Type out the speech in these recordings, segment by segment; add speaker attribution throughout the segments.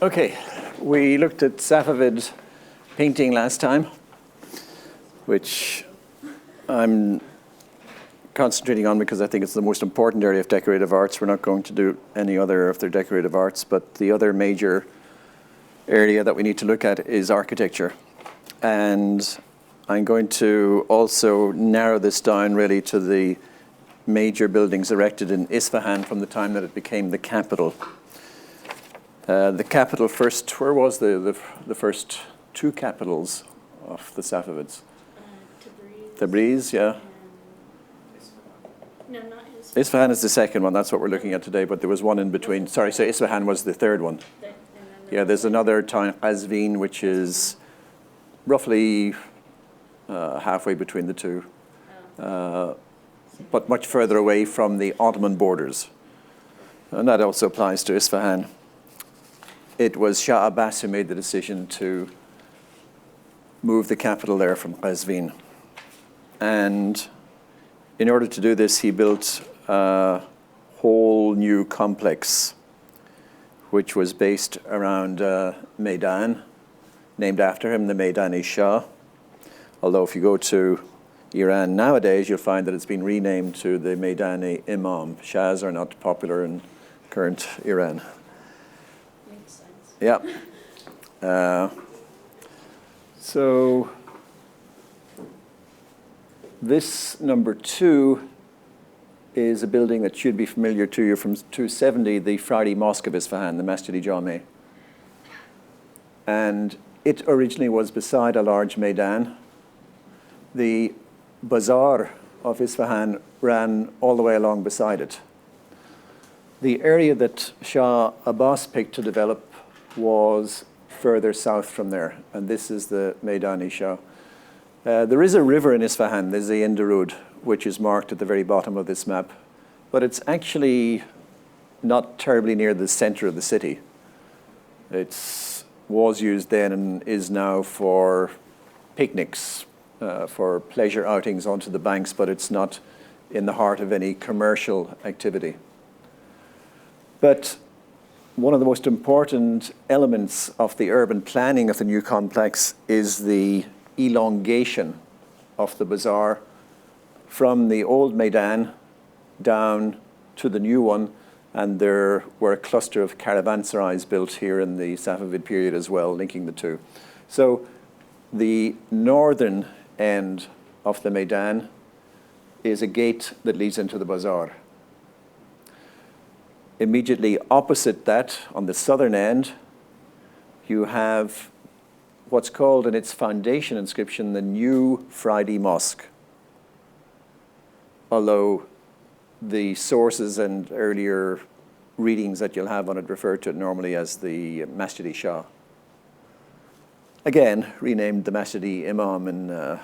Speaker 1: Okay, we looked at Safavid painting last time, which I'm concentrating on because I think it's the most important area of decorative arts. We're not going to do any other of their decorative arts, but the other major area that we need to look at is architecture. And I'm going to also narrow this down really to the major buildings erected in Isfahan from the time that it became the capital. The capital first, where was the first two capitals of the Safavids? Tabriz, yeah.
Speaker 2: No, not Isfahan.
Speaker 1: Isfahan is the second one, that's what we're looking at today, but there was one in between. Sorry, so Isfahan was the third one. Yeah, there's another town, Qazvin, which is roughly halfway between the two, but much further away from the Ottoman borders. And that also applies to Isfahan. It was Shah Abbas who made the decision to move the capital there from Qazvin. And in order to do this, he built a whole new complex, which was based around Maydan, named after him, the Maydan-i Shah. Although if you go to Iran nowadays, you'll find that it's been renamed to the Maydan-i Imam. Shahs are not popular in current Iran.
Speaker 2: Makes sense.
Speaker 1: Yeah. So this number 2 is a building that should be familiar to you from 270, the Friday Mosque of Isfahan, the Masjid-i Jami. And it originally was beside a large Maydan. The bazaar of Isfahan ran all the way along beside it. The area that Shah Abbas picked to develop was further south from there, and this is the Maydan-i Shah. There is a river in Isfahan, there's the Indarud, which is marked at the very bottom of this map, but it's actually not terribly near the center of the city. It was used then and is now for picnics, for pleasure outings onto the banks, but it's not in the heart of any commercial activity. But one of the most important elements of the urban planning of the new complex is the elongation of the bazaar from the old Maydan down to the new one, and there were a cluster of caravanserais built here in the Safavid period as well, linking the two. So the northern end of the Maydan is a gate that leads into the bazaar. Immediately opposite that, on the southern end, you have what's called in its foundation inscription the New Friday Mosque. Although the sources and earlier readings that you'll have on it refer to it normally as the Masjid-i Shah. Again, renamed the Masjid-i Imam. And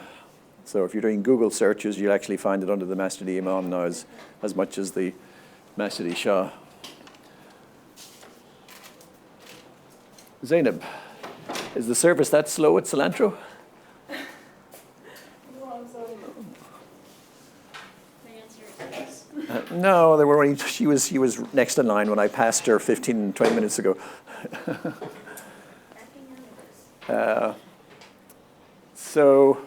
Speaker 1: so if you're doing Google searches, you'll actually find it under the Masjid-i Imam now as much as the Masjid-i Shah. Zainab, is the service that slow at Cilantro? No, there were only, she was next in line when I passed her 15, 20 minutes ago. So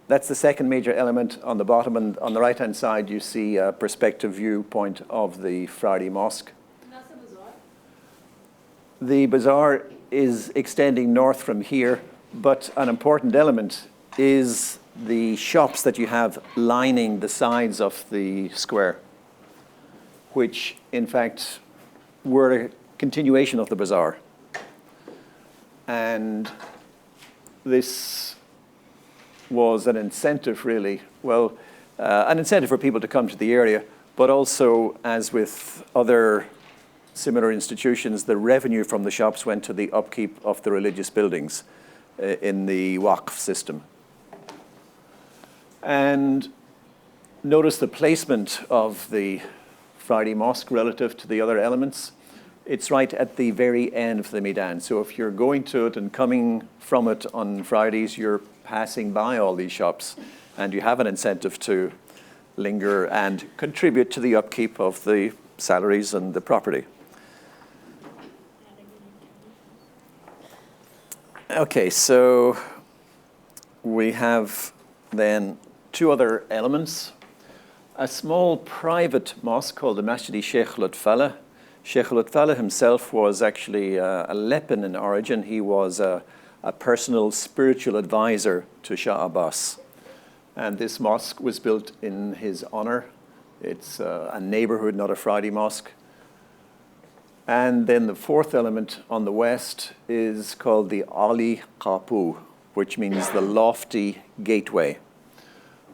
Speaker 1: that's the second major element on the bottom, and on the right-hand side you see a perspective viewpoint of the Friday Mosque.
Speaker 2: And that's the bazaar?
Speaker 1: The bazaar is extending north from here, but an important element is the shops that you have lining the sides of the square, which in fact were a continuation of the bazaar. And this was an incentive really, well, an incentive for people to come to the area, but also, as with other similar institutions, the revenue from the shops went to the upkeep of the religious buildings in the Waqf system. And notice the placement of the Friday Mosque relative to the other elements. It's right at the very end of the Maydan. So if you're going to it and coming from it on Fridays, you're passing by all these shops, and you have an incentive to linger and contribute to the upkeep of the salaries and the property. Okay, so we have then two other elements. A small private mosque called the Masjid-i Chocolat. Chocolat himself was actually a Alepan in origin. He was a personal spiritual advisor to Shah Abbas. And this mosque was built in his honor. It's a neighborhood, not a Friday mosque. And then the fourth element on the west is called the Ali Qapu, which means the lofty gateway.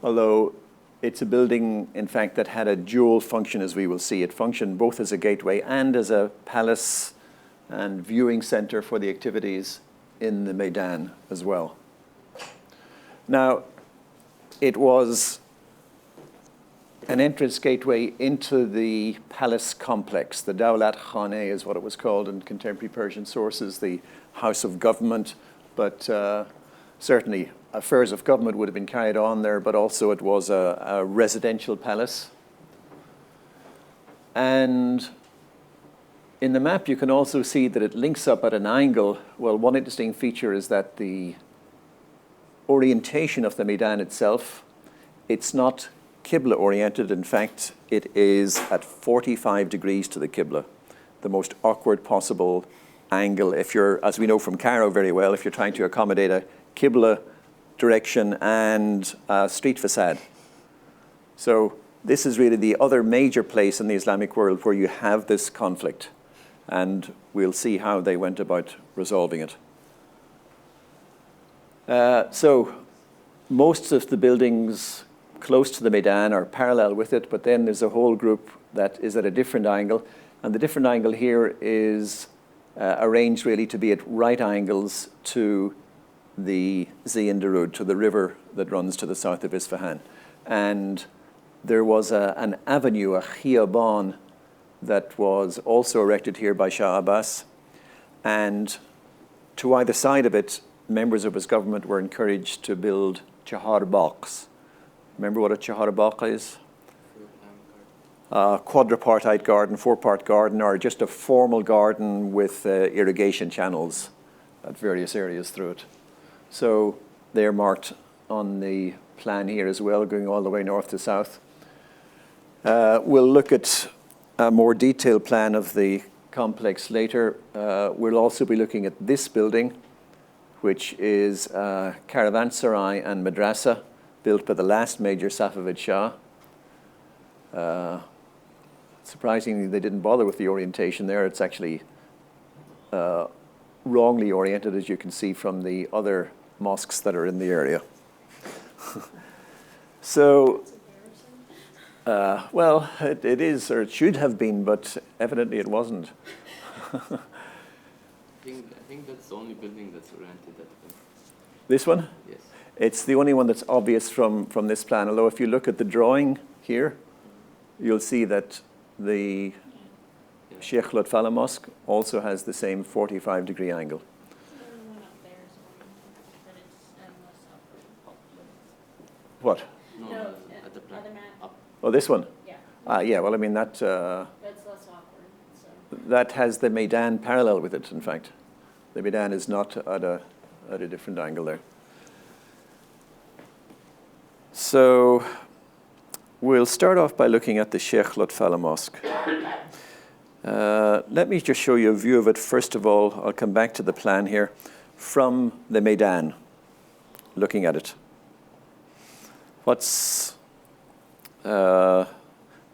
Speaker 1: Although it's a building, in fact, that had a dual function, as we will see. It functioned both as a gateway and as a palace and viewing center for the activities in the Maydan as well. Now, it was an entrance gateway into the palace complex. The Dawlat Khane is what it was called in contemporary Persian sources, the house of government, but certainly affairs of government would have been carried on there, but also it was a residential palace. And in the map, you can also see that it links up at an angle. Well, one interesting feature is that the orientation of the Maydan itself, it's not Qibla oriented. In fact, it is at 45 degrees to the Qibla, the most awkward possible angle. If you're, as we know from Cairo very well, if you're trying to accommodate a Qibla direction and a street facade. So this is really the other major place in the Islamic world where you have this conflict. And we'll see how they went about resolving it. So most of the buildings close to the Maydan are parallel with it, but then there's a whole group that is at a different angle. And the different angle here is arranged really to be at right angles to the Zind Darud, to the river that runs to the south of Isfahan. And there was an avenue, a khiyaban, that was also erected here by Shah Abbas. And to either side of it, members of his government were encouraged to build chahar baqs. Remember what a chahar baq is? Quadripartite garden, four-part garden, or just a formal garden with irrigation channels at various areas through it. So they're marked on the plan here as well, going all the way north to south. We'll look at a more detailed plan of the complex later. We'll also be looking at this building, which is Caravanserai and Madrasa, built by the last major Safavid Shah. Surprisingly, they didn't bother with the orientation there. It's actually wrongly oriented, as you can see from the other mosques that are in the area. So, well, it is, or it should have been, but evidently it wasn't.
Speaker 3: I think that's the only building that's oriented that way.
Speaker 1: This one?
Speaker 3: Yes.
Speaker 1: It's the only one that's obvious from this plan, although if you look at the drawing here, you'll see that the Sheikh Lutfala Mosque also has the same 45-degree angle.
Speaker 2: The one up there is oriented, but it's less upward.
Speaker 1: What?
Speaker 2: No,
Speaker 3: at the
Speaker 2: other map.
Speaker 3: up.
Speaker 1: Oh, this one?
Speaker 2: Yeah,
Speaker 1: Yeah, well, I mean,
Speaker 2: that's less awkward, so.
Speaker 1: that has the Maydan parallel with it, in fact. The Maydan is not at a different angle there. So we'll start off by looking at the Sheikh Lutfala Mosque. Let me just show you a view of it. First of all, I'll come back to the plan here from the Maydan, looking at it. What's, Dina,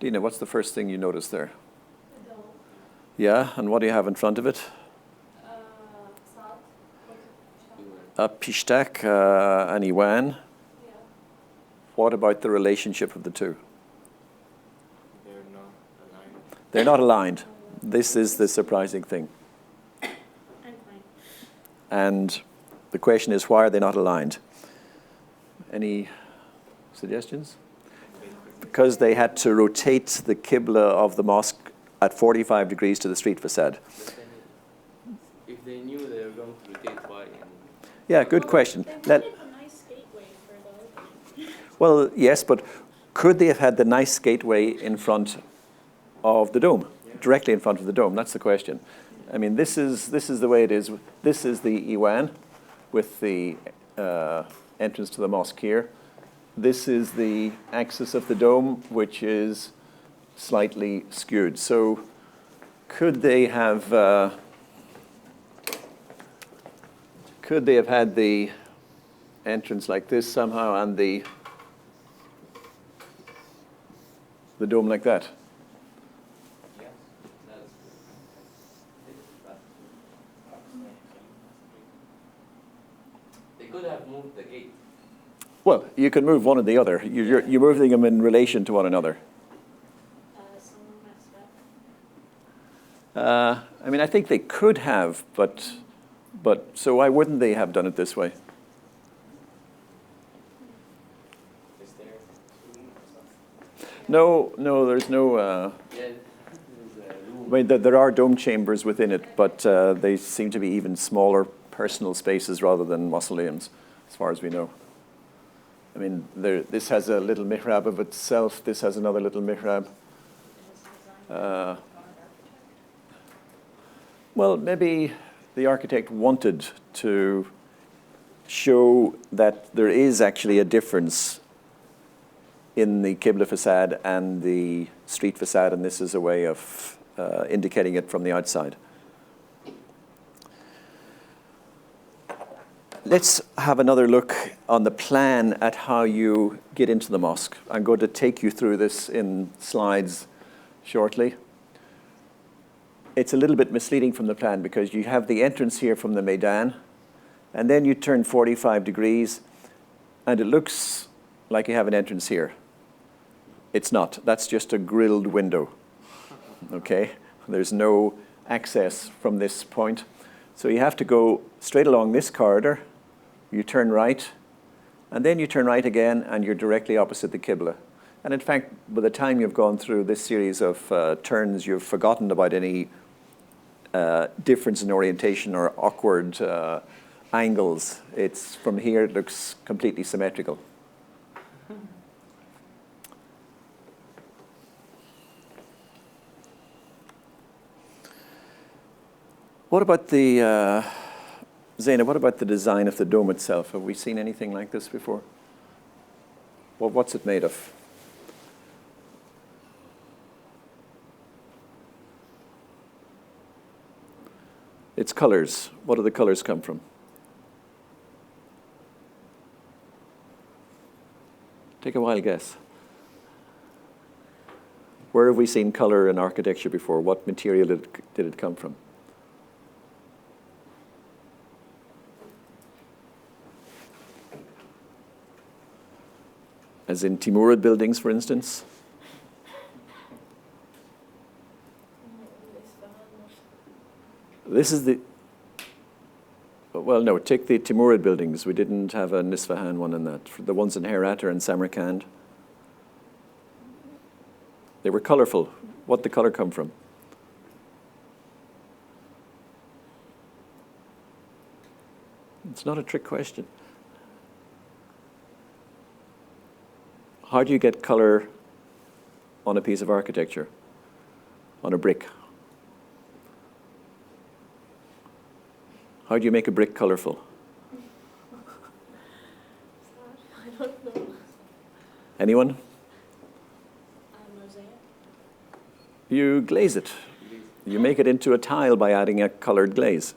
Speaker 1: what's the first thing you notice there?
Speaker 2: The dome,
Speaker 1: Yeah, and what do you have in front of it?
Speaker 2: salt,
Speaker 1: A pishtak, an iwan.
Speaker 2: yeah.
Speaker 1: What about the relationship of the two?
Speaker 3: They're not aligned.
Speaker 1: They're not aligned. This is the surprising thing.
Speaker 2: And fine.
Speaker 1: And the question is, why are they not aligned? Any suggestions? Because they had to rotate the Qibla of the mosque at 45 degrees to the street facade.
Speaker 3: But then if they knew they were going to rotate, why?
Speaker 1: Yeah, good question.
Speaker 2: They wanted a nice gateway for the opening.
Speaker 1: Well, yes, but could they have had the nice gateway in front of the dome, directly in front of the dome? That's the question. I mean, this is the way it is. This is the Iwan, with the entrance to the mosque here. This is the axis of the dome, which is slightly skewed. So could they have had the entrance like this somehow and the dome like that?
Speaker 3: Yes, that's They could have moved the gate.
Speaker 1: Well, you can move one or the other. You're moving them in relation to one another.
Speaker 2: Someone messed up.
Speaker 1: I mean, I think they could have, but so why wouldn't they have done it this way?
Speaker 3: Is there room or something?
Speaker 1: No, there's no.
Speaker 3: Yeah, there's a room.
Speaker 1: I mean, there are dome chambers within it, but they seem to be even smaller personal spaces rather than mausoleums, as far as we know. I mean, this has a little mihrab of itself. This has another little mihrab. Well, maybe the architect wanted to show that there is actually a difference in the Qibla facade and the street facade, and this is a way of indicating it from the outside. Let's have another look on the plan at how you get into the mosque. I'm going to take you through this in slides shortly. It's a little bit misleading from the plan because you have the entrance here from the Maydan, and then you turn 45 degrees, and it looks like you have an entrance here. It's not. That's just a grilled window, okay? There's no access from this point. So you have to go straight along this corridor. You turn right, and then you turn right again, and you're directly opposite the Qibla. And in fact, by the time you've gone through this series of turns, you've forgotten about any difference in orientation or awkward angles. It's from here, it looks completely symmetrical. What about the, Zainab, what about the design of the dome itself? Have we seen anything like this before? Well, what's it made of? Its colors. What do the colors come from? Take a wild guess. Where have we seen color in architecture before? What material did it come from? As in Teymourian buildings, for instance? This is the, well, no, take the Teymourian buildings. We didn't have a Nisfahan one in that. The ones in Herat or in Samarkand. They were colorful. What did the color come from? It's not a trick question. How do you get color on a piece of architecture, on a brick? How do you make a brick colorful?
Speaker 2: I don't know.
Speaker 1: Anyone?
Speaker 2: Mosaic.
Speaker 1: You glaze it. You make it into a tile by adding a colored glaze.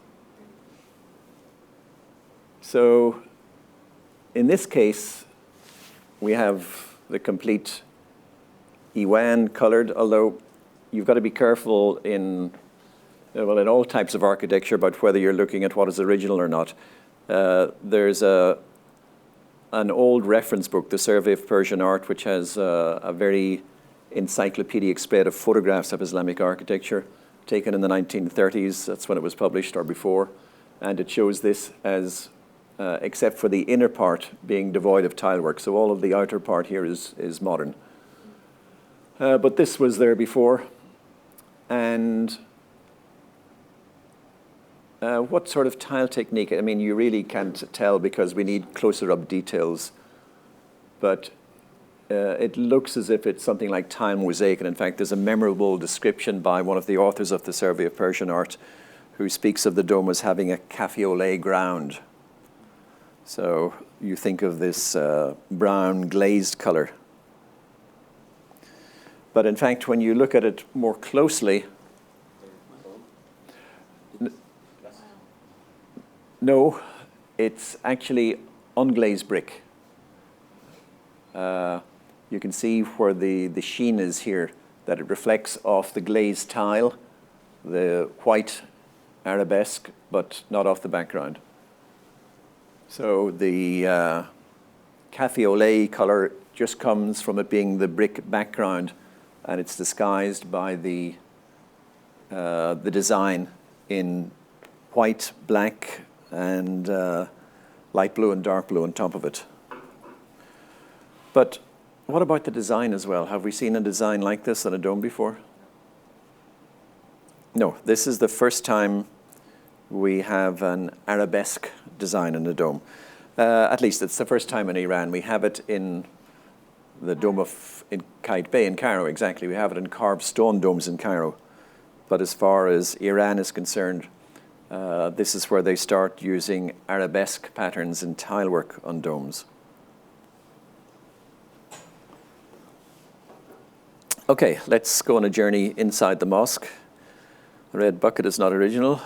Speaker 1: So in this case, we have the complete Yvonne colored, although you've got to be careful in all types of architecture about whether you're looking at what is original or not. There's an old reference book, the Survey of Persian Art, which has a very encyclopedic spread of photographs of Islamic architecture taken in the 1930s. That's when it was published, or before. And it shows this as except for the inner part being devoid of tilework. So all of the outer part here is modern. But this was there before. And what sort of tile technique? I mean, you really can't tell because we need closer up details. But it looks as if it's something like tile mosaic. And in fact, there's a memorable description by one of the authors of the Survey of Persian Art who speaks of the dome as having a cafe au lait ground. So you think of this brown glazed color. But in fact, when you look at it more closely, no, it's actually unglazed brick. You can see where the sheen is here, that it reflects off the glazed tile, the white arabesque, but not off the background. So the cafe au lait color just comes from it being the brick background, and it's disguised by the design in white, black, and light blue and dark blue on top of it. But what about the design as well? Have we seen a design like this on a dome before? No, this is the first time we have an arabesque design in the dome. At least it's the first time in Iran. We have it in the dome in Kite Bay in Cairo, exactly. We have it in carved stone domes in Cairo. But as far as Iran is concerned, this is where they start using arabesque patterns in tilework on domes. Okay, let's go on a journey inside the mosque. The red bucket is not original.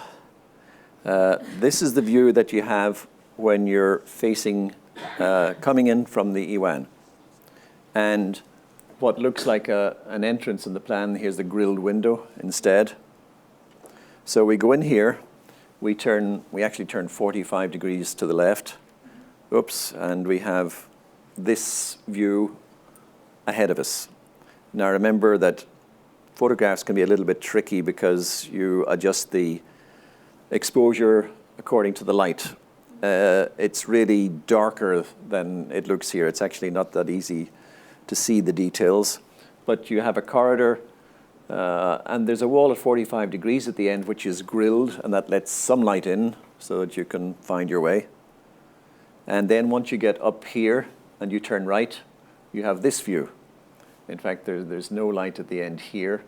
Speaker 1: This is the view that you have when you're facing, coming in from the Iwan. And what looks like an entrance in the plan, here's the grilled window instead. So we go in here, we actually turn 45 degrees to the left. Oops, and we have this view ahead of us. Now remember that photographs can be a little bit tricky because you adjust the exposure according to the light. It's really darker than it looks here. It's actually not that easy to see the details. But you have a corridor, and there's a wall at 45 degrees at the end, which is grilled, and that lets some light in so that you can find your way. And then once you get up here and you turn right, you have this view. In fact, there's no light at the end here.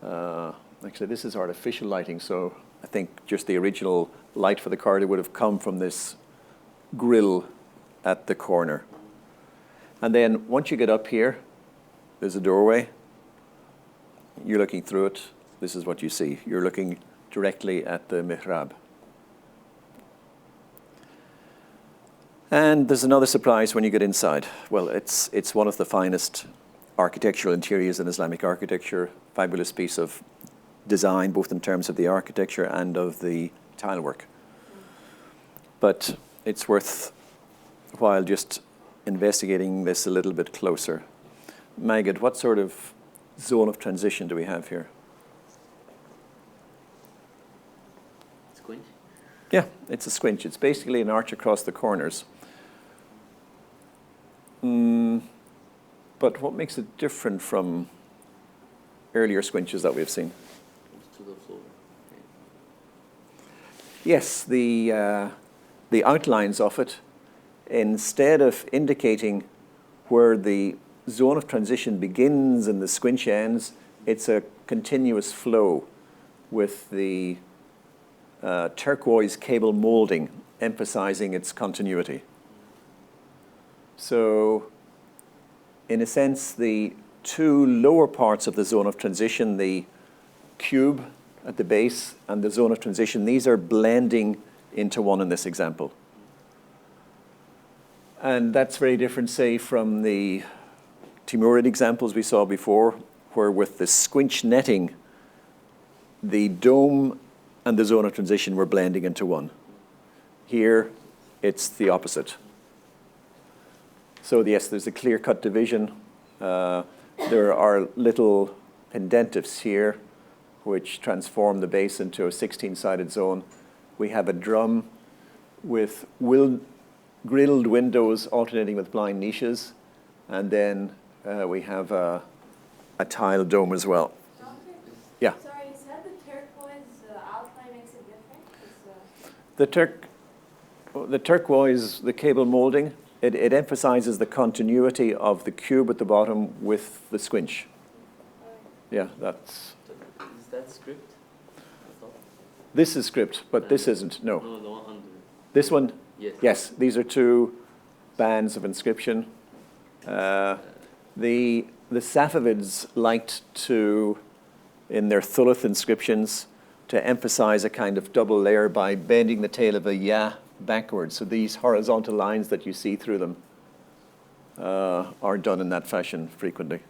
Speaker 1: Actually, this is artificial lighting, so I think just the original light for the corridor would have come from this grill at the corner. And then once you get up here, there's a doorway. You're looking through it. This is what you see. You're looking directly at the mihrab. And there's another surprise when you get inside. Well, it's one of the finest architectural interiors in Islamic architecture. Fabulous piece of design, both in terms of the architecture and of the tilework. But it's worthwhile just investigating this a little bit closer. Magid, what sort of zone of transition do we have here?
Speaker 3: Squinch?
Speaker 1: Yeah, it's a squinch. It's basically an arch across the corners. But what makes it different from earlier squinches that we've seen?
Speaker 3: To the floor. Okay.
Speaker 1: Yes, the outlines of it, instead of indicating where the zone of transition begins and the squinch ends, it's a continuous flow with the turquoise cable molding, emphasizing its continuity. So, in a sense, the two lower parts of the zone of transition, the cube at the base and the zone of transition, these are blending into one in this example. And that's very different, say, from the Teymourian examples we saw before, where with the squinch netting, the dome and the zone of transition were blending into one. Here, it's the opposite. So yes, there's a clear-cut division. There are little pendentives here which transform the base into a 16-sided zone. We have a drum with grilled windows alternating with blind niches. And then we have a tile dome as well. Yeah.
Speaker 4: Sorry, you said the turquoise outline makes it different?
Speaker 1: The turquoise, the cable molding, it emphasizes the continuity of the cube at the bottom with the squinch. Yeah, that's...
Speaker 3: Is that script?
Speaker 1: This is script, but this isn't, no.
Speaker 3: No, the one under.
Speaker 1: This one,
Speaker 3: Yes.
Speaker 1: Yes, these are two bands of inscription. The Safavids liked to, in their Thuluth inscriptions, to emphasize a kind of double layer by bending the tail of a ya backwards. So these horizontal lines that you see through them are done in that fashion frequently.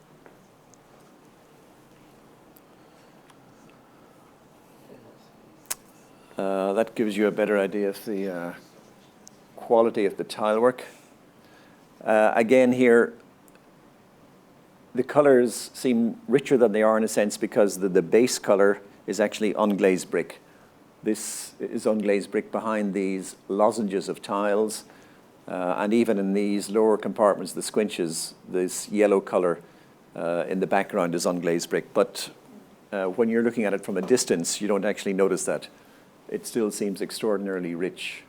Speaker 1: That gives you a better idea of the quality of the tile work. Again here, the colors seem richer than they are in a sense because the base color is actually unglazed brick. This is unglazed brick behind these lozenges of tiles. And even in these lower compartments, the squinches, this yellow color in the background is unglazed brick. But when you're looking at it from a distance, you don't actually notice that. It still seems extraordinarily rich.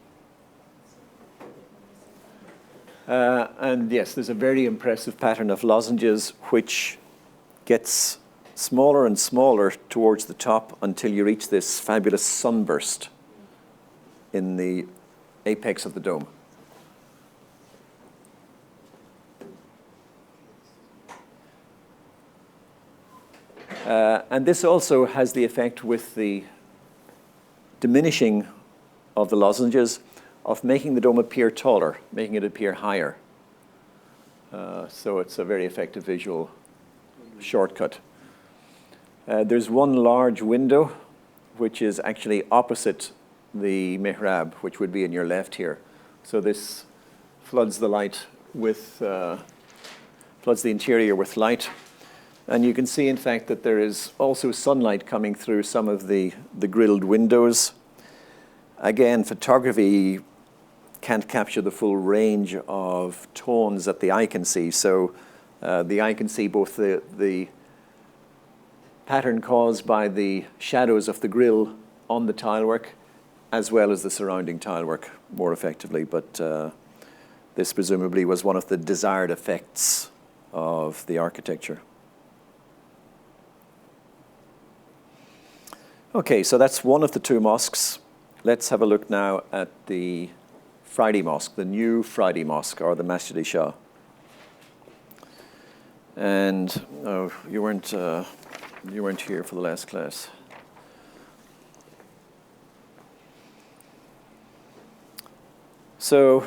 Speaker 1: And yes, there's a very impressive pattern of lozenges which gets smaller and smaller towards the top until you reach this fabulous sunburst in the apex of the dome. And this also has the effect with the diminishing of the lozenges of making the dome appear taller, making it appear higher. So it's a very effective visual shortcut. There's one large window which is actually opposite the mihrab, which would be in your left here. So this floods the light with, floods the interior with light. And you can see, in fact, that there is also sunlight coming through some of the grilled windows. Again, photography can't capture the full range of tones that the eye can see. So the eye can see both the pattern caused by the shadows of the grill on the tilework, as well as the surrounding tilework more effectively. But this presumably was one of the desired effects of the architecture. Okay, so that's one of the two mosques. Let's have a look now at the Friday Mosque, the new Friday Mosque, or the Masjid-i Shah. And oh, you weren't here for the last class. So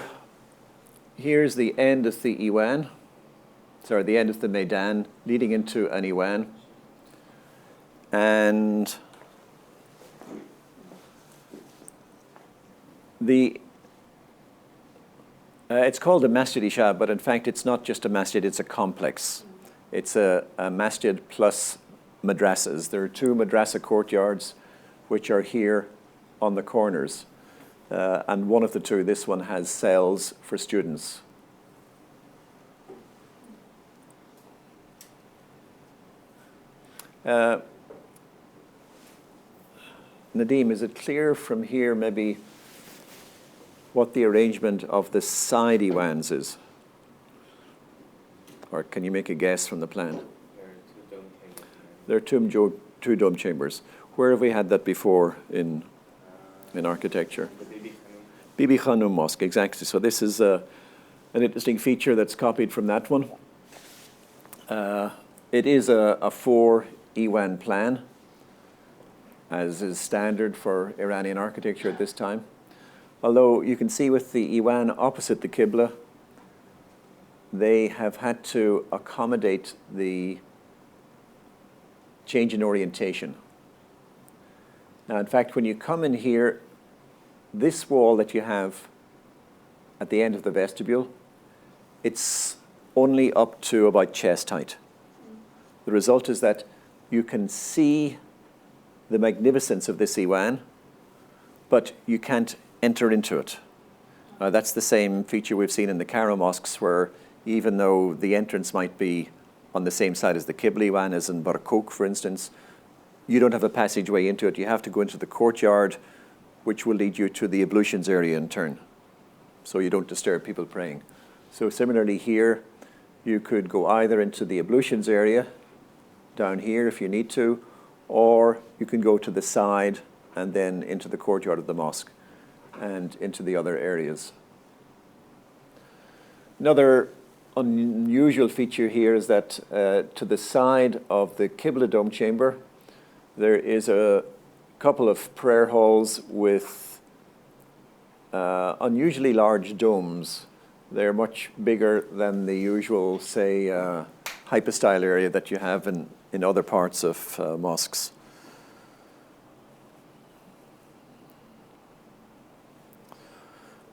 Speaker 1: here's the end of the Iwan, sorry, the end of the Maydan, leading into an Iwan. And it's called a Masjid-i Shah, but in fact it's not just a masjid, it's a complex. It's a masjid plus madrasas. There are two madrasa courtyards which are here on the corners. And one of the two, this one, has cells for students. Nadeem, is it clear from here maybe what the arrangement of the side Iwans is? Or can you make a guess from the plan? There are two dome chambers. Where have we had that before in architecture?
Speaker 3: The
Speaker 1: Bibi Khanum Mosque, exactly. So this is an interesting feature that's copied from that one. It is a 4 Iwan plan, as is standard for Iranian architecture at this time. Although you can see with the Iwan opposite the Qibla, they have had to accommodate the change in orientation. Now, in fact, when you come in here, this wall that you have at the end of the vestibule, it's only up to about chest height. The result is that you can see the magnificence of this Iwan, but you can't enter into it. That's the same feature we've seen in the Cairo mosques, where even though the entrance might be on the same side as the Qibla Iwan, as in Barkok, for instance, you don't have a passageway into it. You have to go into the courtyard, which will lead you to the ablutions area in turn, so you don't disturb people praying. So similarly here, you could go either into the ablutions area, down here if you need to, or you can go to the side and then into the courtyard of the mosque. and into the other areas. Another unusual feature here is that to the side of the Qibla dome chamber, there is a couple of prayer halls with unusually large domes. They're much bigger than the usual, say, hypostyle area that you have in other parts of mosques.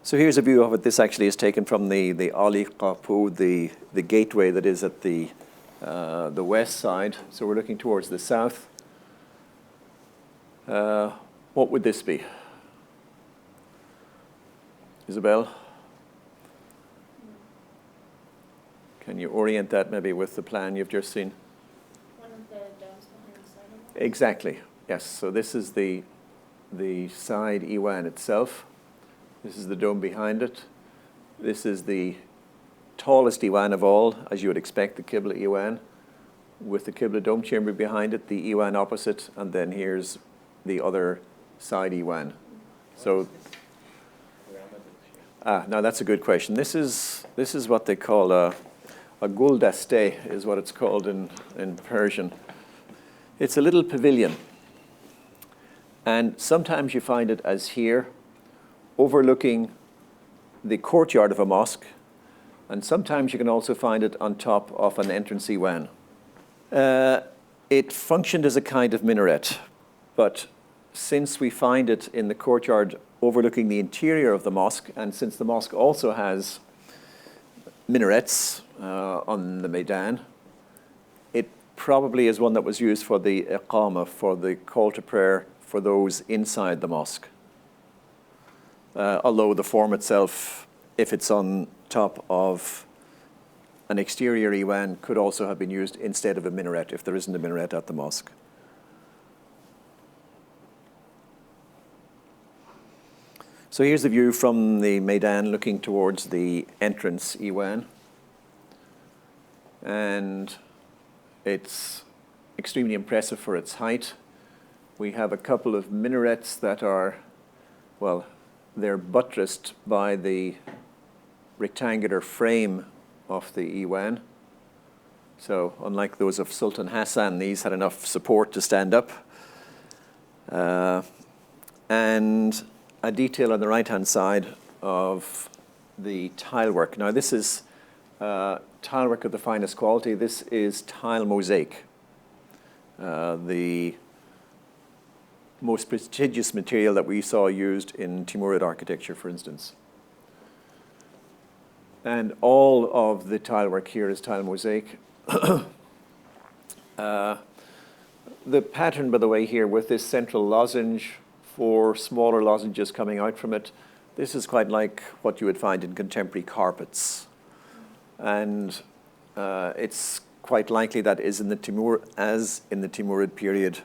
Speaker 1: So here's a view of it. This actually is taken from the Ali Qapu, the gateway that is at the west side. So we're looking towards the south. What would this be? Isabel? Can you orient that maybe with the plan you've just seen?
Speaker 2: One of the domes behind the side of it?
Speaker 1: Exactly, yes. So this is the side Iwan itself. This is the dome behind it. This is the tallest Iwan of all, as you would expect, the Qibla Iwan, with the Qibla dome chamber behind it, the Iwan opposite, and then here's the other side Iwan. So, now that's a good question. This is what they call a guldaste, is what it's called in Persian. It's a little pavilion. And sometimes you find it as here, overlooking the courtyard of a mosque, and sometimes you can also find it on top of an entrance Iwan. It functioned as a kind of minaret, but since we find it in the courtyard overlooking the interior of the mosque, and since the mosque also has minarets on the Maydan, it probably is one that was used for the iqama, for the call to prayer for those inside the mosque. Although the form itself, if it's on top of an exterior Iwan, could also have been used instead of a minaret, if there isn't a minaret at the mosque. So here's the view from the Maydan looking towards the entrance Iwan. And it's extremely impressive for its height. We have a couple of minarets that are, well, they're buttressed by the rectangular frame of the Iwan. So unlike those of Sultan Hassan, these had enough support to stand up. And a detail on the right-hand side of the tile work. Now this is tile work of the finest quality. This is tile mosaic, the most prestigious material that we saw used in Timurid architecture, for instance. And all of the tile work here is tile mosaic. The pattern, by the way, here with this central lozenge, 4 smaller lozenges coming out from it, this is quite like what you would find in contemporary carpets. And it's quite likely that as in the Timurid period,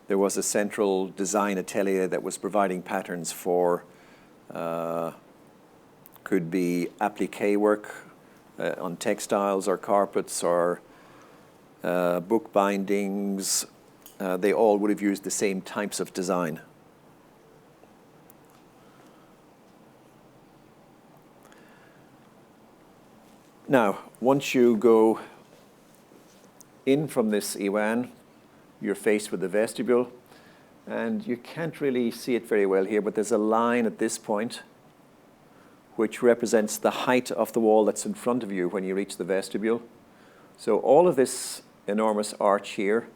Speaker 1: there was a central design atelier that was providing patterns for, could be applique work on textiles or carpets or book bindings. They all would have used the same types of design. Now, once you go in from this Iwan, you're faced with the vestibule, and you can't really see it very well here, but there's a line at this point which represents the height of the wall that's in front of you when you reach the vestibule. So all of this enormous arch here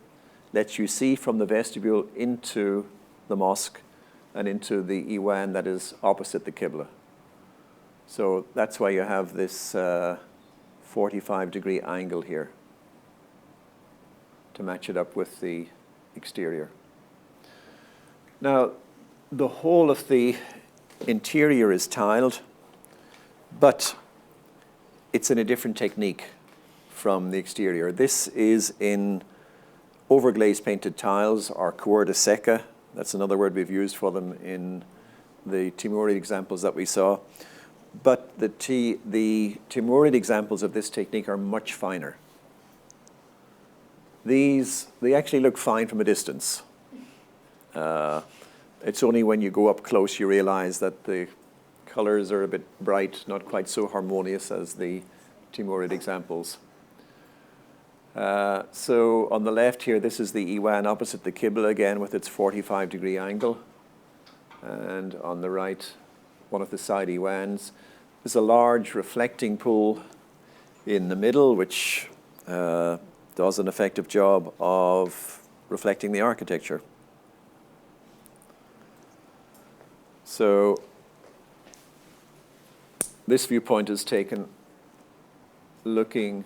Speaker 1: lets you see from the vestibule into the mosque and into the Iwan that is opposite the Qibla. So that's why you have this 45-degree angle here to match it up with the exterior. Now, the whole of the interior is tiled, but it's in a different technique from the exterior. This is in overglazed painted tiles, or cuerda seca. That's another word we've used for them in the Timurid examples that we saw. But the Timurid examples of this technique are much finer. They actually look fine from a distance. It's only when you go up close you realize that the colors are a bit bright, not quite so harmonious as the Teymourian examples. So on the left here, this is the Iwan opposite the Qibla again with its 45-degree angle. And on the right, one of the side Iwans. There's a large reflecting pool in the middle, which does an effective job of reflecting the architecture. So this viewpoint is taken looking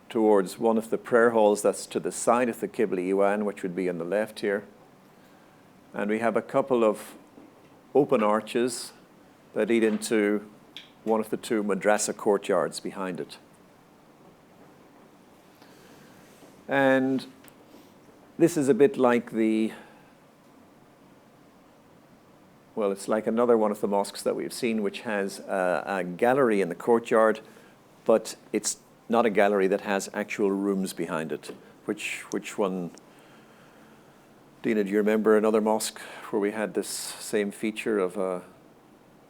Speaker 1: towards one of the prayer halls that's to the side of the Qibla Iwan, which would be on the left here. And we have a couple of open arches that lead into one of the two Madrasa courtyards behind it. And this is a bit like the, well, it's like another one of the mosques that we've seen, which has a gallery in the courtyard, but it's not a gallery that has actual rooms behind it. Which one? Dina, do you remember another mosque where we had this same feature of a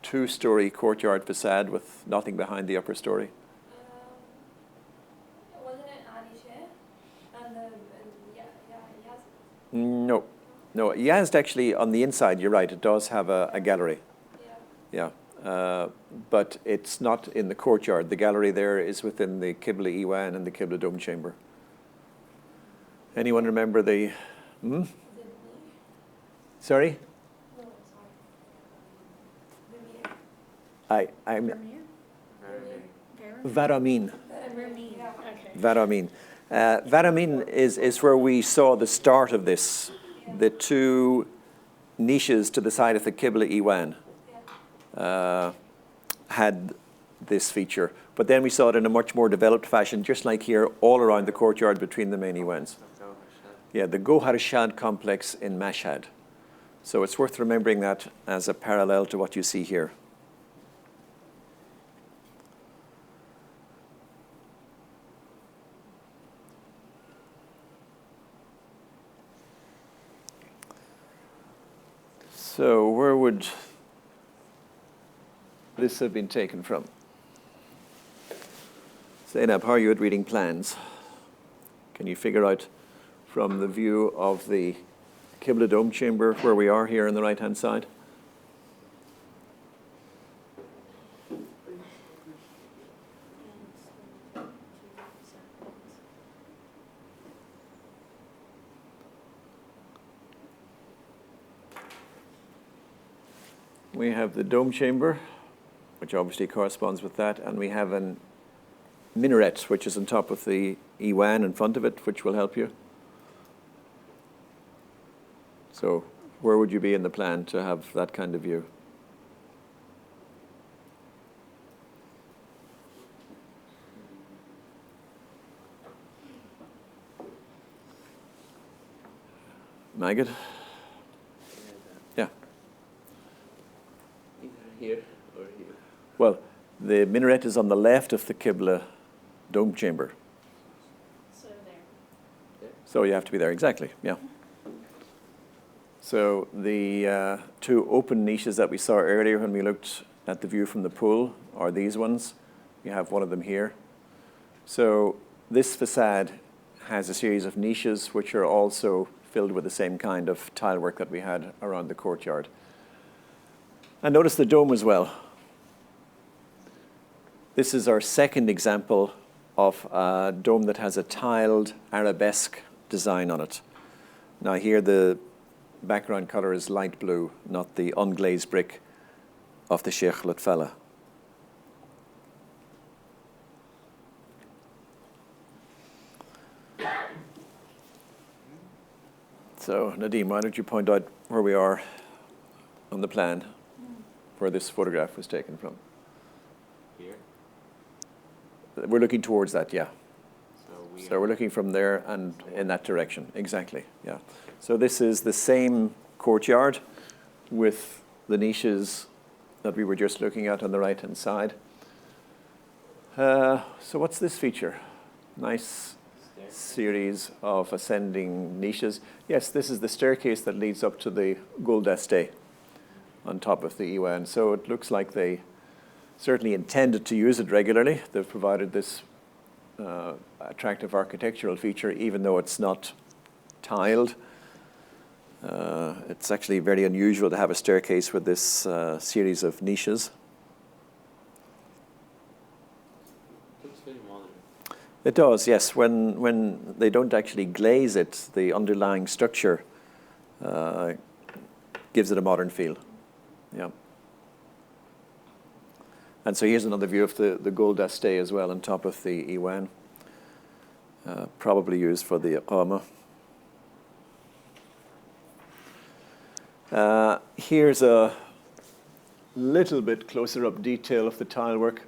Speaker 1: two-story courtyard facade with nothing behind the upper story?
Speaker 4: Wasn't it ARIC and Yazd?
Speaker 1: No. No, Yazd actually, on the inside, you're right, it does have a gallery.
Speaker 4: Yeah.
Speaker 1: Yeah. But it's not in the courtyard. The gallery there is within the Qibla Iwan and the Qibla Dome Chamber. Anyone remember the... Hmm?
Speaker 4: Is it me?
Speaker 1: Sorry?
Speaker 4: No, sorry.
Speaker 1: I'm
Speaker 2: Vermeer?
Speaker 1: Varamin.
Speaker 2: Vermeer.
Speaker 4: Yeah.
Speaker 2: Okay.
Speaker 1: Varamin. Varamin is where we saw the start of this. The two niches to the side of the Qibla Iwan had this feature. But then we saw it in a much more developed fashion, just like here, all around the courtyard between the main Iwans. Yeah, the Gohar Shad complex in Mashhad. So it's worth remembering that as a parallel to what you see here. So where would this have been taken from? Zainab, how are you at reading plans? Can you figure out from the view of the Qibla Dome Chamber where we are here on the right-hand side? We have the dome chamber, which obviously corresponds with that, and we have a minaret, which is on top of the Iwan in front of it, which will help you. So where would you be in the plan to have that kind of view? Maggot? Yeah.
Speaker 3: Either here or here.
Speaker 1: Well, the minaret is on the left of the Qibla dome chamber.
Speaker 2: So there.
Speaker 1: So you have to be there, exactly, yeah. So the two open niches that we saw earlier when we looked at the view from the pool are these ones. You have one of them here. So this facade has a series of niches which are also filled with the same kind of tile work that we had around the courtyard. And notice the dome as well. This is our second example of a dome that has a tiled arabesque design on it. Now here the background color is light blue, not the unglazed brick of the Sheikh Lutfallah. So Nadeem, why don't you point out where we are on the plan, where this photograph was taken from?
Speaker 3: Here.
Speaker 1: We're looking towards that, yeah.
Speaker 3: So
Speaker 1: we're looking from there and in that direction, exactly, yeah. So this is the same courtyard with the niches that we were just looking at on the right-hand side. So what's this feature? Nice series of ascending niches. Yes, this is the staircase that leads up to the Guldeste on top of the Iwan. So it looks like they certainly intended to use it regularly. They've provided this attractive architectural feature, even though it's not tiled. It's actually very unusual to have a staircase with this series of niches.
Speaker 3: Looks very modern.
Speaker 1: It does, yes. When they don't actually glaze it, the underlying structure gives it a modern feel. Yeah. And so here's another view of the Guldeste as well on top of the Iwan, probably used for the Iqama. Here's a little bit closer up detail of the tile work,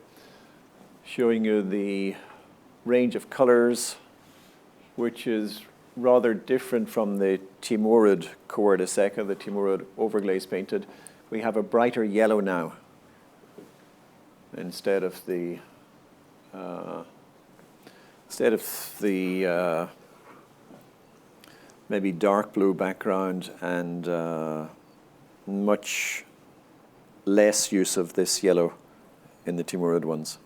Speaker 1: showing you the range of colors, which is rather different from the Teymurid Courtyard Secca, the Teymurid overglaze painted. We have a brighter yellow now instead of the maybe dark blue background and much less use of this yellow in the Teymurid ones.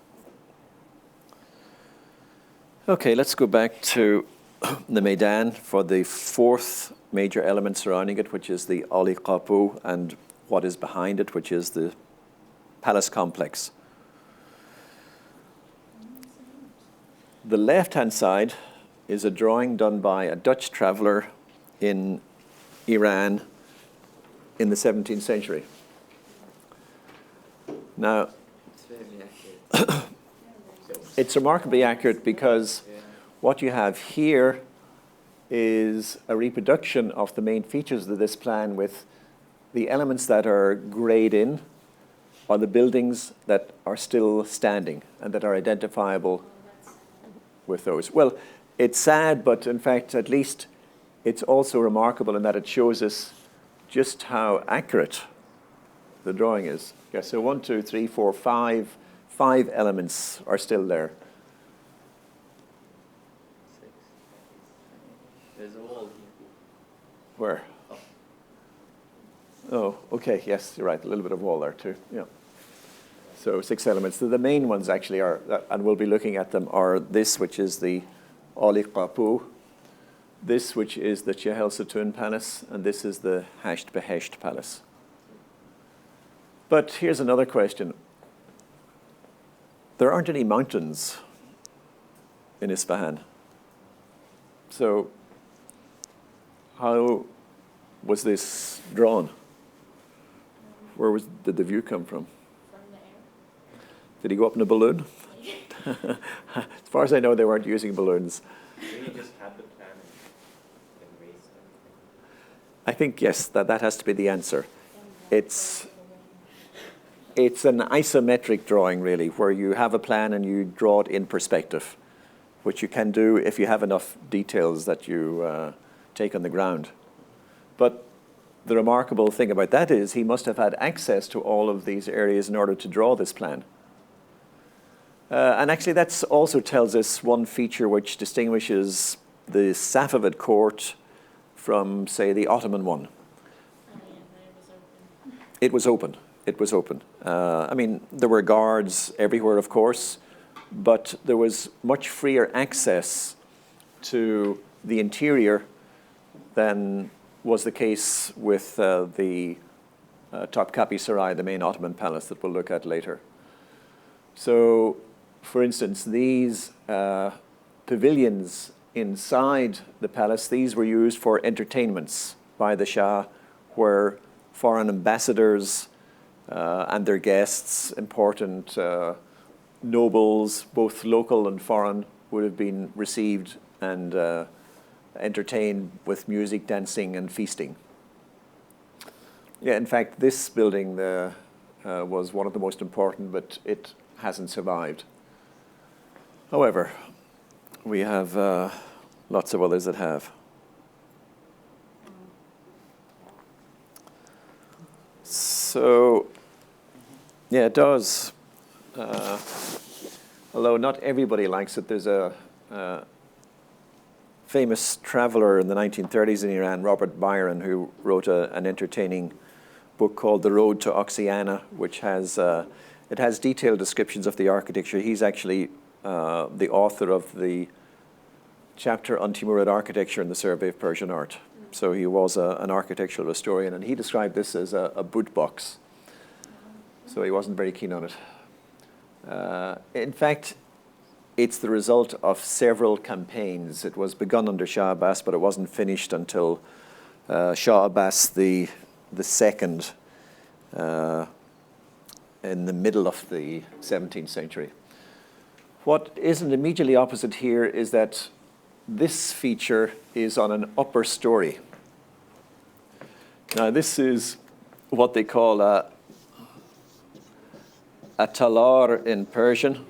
Speaker 1: Okay, let's go back to the Maydan for the fourth major element surrounding it, which is the Ali Qapu, and what is behind it, which is the palace complex. The left-hand side is a drawing done by a Dutch traveler in Iran in the 17th century. Now,
Speaker 3: It's very accurate.
Speaker 1: it's remarkably accurate because what you have here is a reproduction of the main features of this plan, with the elements that are grayed in are the buildings that are still standing and that are identifiable with those. Well, it's sad, but in fact, at least it's also remarkable in that it shows us just how accurate the drawing is. Yeah, so 1, 2, 3, 4, 5 elements are still there.
Speaker 3: 6. There's a wall here.
Speaker 1: Where? Oh, okay, yes, you're right, a little bit of wall there too, yeah. So 6 elements. The main ones actually are, and we'll be looking at them, are this, which is the Ali Qapu, this, which is the Chehel Satun Palace, and this is the Hasht Behesht Palace. But here's another question. There aren't any mountains in Isfahan. So how was this drawn? Where did the view come from?
Speaker 2: From the air.
Speaker 1: Did he go up in a balloon? As far as I know, they weren't using balloons.
Speaker 5: Maybe just had the plan and raised everything.
Speaker 1: I think, yes, that has to be the answer. It's an isometric drawing, really, where you have a plan and you draw it in perspective, which you can do if you have enough details that you take on the ground. But the remarkable thing about that is he must have had access to all of these areas in order to draw this plan. And actually, that also tells us one feature which distinguishes the Safavid court from, say, the Ottoman one.
Speaker 2: Oh, yeah, but
Speaker 1: It was open. It was open. I mean, there were guards everywhere, of course, but there was much freer access to the interior than was the case with the Topkapi Sarai, the main Ottoman palace that we'll look at later. So, for instance, these pavilions inside the palace, these were used for entertainments by the Shah, where foreign ambassadors and their guests, important nobles, both local and foreign, would have been received and entertained with music, dancing, and feasting. Yeah, in fact, this building was one of the most important, but it hasn't survived. However, we have lots of others that have. So, yeah, it does. Although not everybody likes it, there's a famous traveler in the 1930s in Iran, Robert Byron, who wrote an entertaining book called The Road to Oxiana, which has it has detailed descriptions of the architecture. He's actually the author of the chapter on Timurid architecture in the Survey of Persian Art. So he was an architectural historian, and he described this as a boot box. So he wasn't very keen on it. In fact, it's the result of several campaigns. It was begun under Shah Abbas, but it wasn't finished until Shah Abbas the second in the middle of the 17th century. What isn't immediately opposite here is that this feature is on an upper story. Now, this is what they call a talar in Persian.